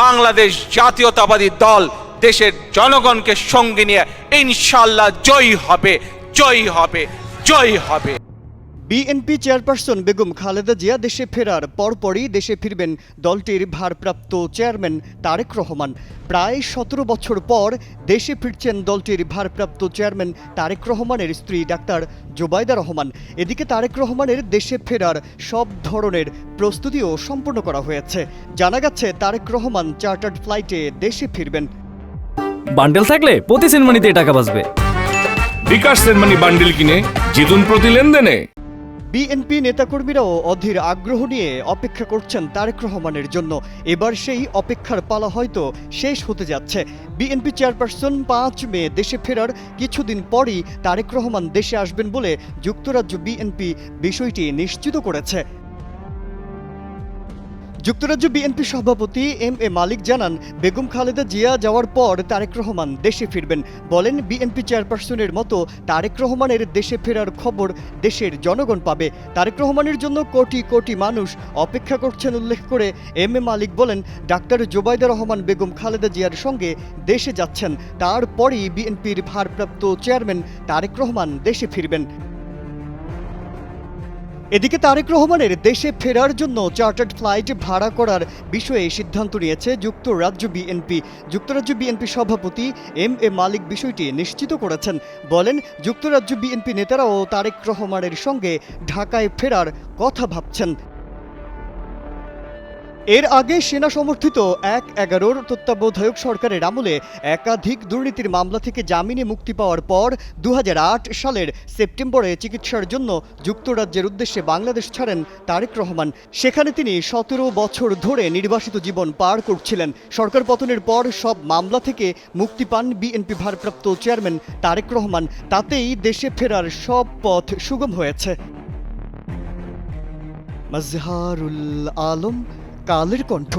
বাংলাদেশ জাতীয়তাবাদী দল দেশের জনগণকে সঙ্গে নিয়ে ইনশাআল্লাহ জয়ী হবে, জয়ী হবে, জয়ী হবে। বিএনপি চেয়ারপারসন বেগম খালেদা জিয়া দেশে ফেরার পরপরই দেশে ফিরবেন দলটির ভারপ্রাপ্ত চেয়ারম্যান তারেক রহমান। প্রায় 17 বছর পর দেশে ফিরছেন দলটির ভারপ্রাপ্ত চেয়ারম্যান তারেক রহমানের স্ত্রী ডাক্তার জোবাইদা রহমান। এদিকে তারেক রহমানের দেশে ফেরার সব ধরনের প্রস্তুতিও সম্পূর্ণ করা হয়েছে। জানা গেছে তারেক রহমান চার্টার্ড ফ্লাইটে দেশে ফিরবেন। বান্ডেল থাকলে প্রতি সেনমানিতে টাকা বাঁচবে। বিকাশ সেনমানি বান্ডেল কিনে জিতুন প্রতি লেনদেনে। বিএনপি নেতাকর্মীরাও অধীর আগ্রহ নিয়ে অপেক্ষা করছেন তারেক রহমানের জন্য। এবার সেই অপেক্ষার পালা হয়তো শেষ হতে যাচ্ছে। বিএনপি চেয়ারপারসন 5 মে দেশে ফেরার কিছুদিন পরই তারেক রহমান দেশে আসবেন বলে যুক্তরাজ্য বিএনপি বিষয়টি নিশ্চিত করেছে। যুক্তরাজ্য বিএনপি সভাপতি এম এ মালিক জানান, বেগম খালেদা জিয়া যাওয়ার পর তারেক রহমান দেশে ফিরবেন। বলেন, বিএনপি চেয়ারপারসনের মতো তারেক রহমানের দেশে ফেরার খবর দেশের জনগণ পাবে। তারেক রহমানের জন্য কোটি কোটি মানুষ অপেক্ষা করছেন উল্লেখ করে এম এ মালিক বলেন, ডাক্তার জোবাইদা রহমান বেগম খালেদা জিয়ার সঙ্গে দেশে যাচ্ছেন। তারপরই বিএনপির ভারপ্রাপ্ত চেয়ারম্যান তারেক রহমান দেশে ফিরবেন। এদিকে তারেক রহমানের দেশে ফেরার জন্য চার্টার্ড ফ্লাইট ভাড়া করার বিষয়ে সিদ্ধান্ত নিয়েছে যুক্তরাজ্য বিএনপি। যুক্তরাজ্য বিএনপি সভাপতি এম এ মালিক বিষয়টি নিশ্চিত করেছেন। বলেন, যুক্তরাজ্য বিএনপি নেতারাও তারেক রহমানের সঙ্গে ঢাকায় ফেরার কথা ভাবছেন। এর আগে সেনা সমর্থিত 1-11 তত্ত্বাবধায়ক সরকারের আমলে একাধিক দুর্নীতির মামলা থেকে জামিনে মুক্তি পাওয়ার পর 2008 সালের সেপ্টেম্বরে চিকিৎসার জন্য যুক্তরাজ্যের উদ্দেশ্যে বাংলাদেশ ছাড়েন তারেক রহমান। সেখানে তিনি 17 বছর ধরে নির্বাসিত জীবন পার করছিলেন। সরকার পতনের পর সব মামলা থেকে মুক্তি পান বিএনপি ভারপ্রাপ্ত চেয়ারম্যান তারেক রহমান। তাতেই দেশে ফেরার সব পথ সুগম হয়েছে। মাজহারুল আলম, কালের কণ্ঠ।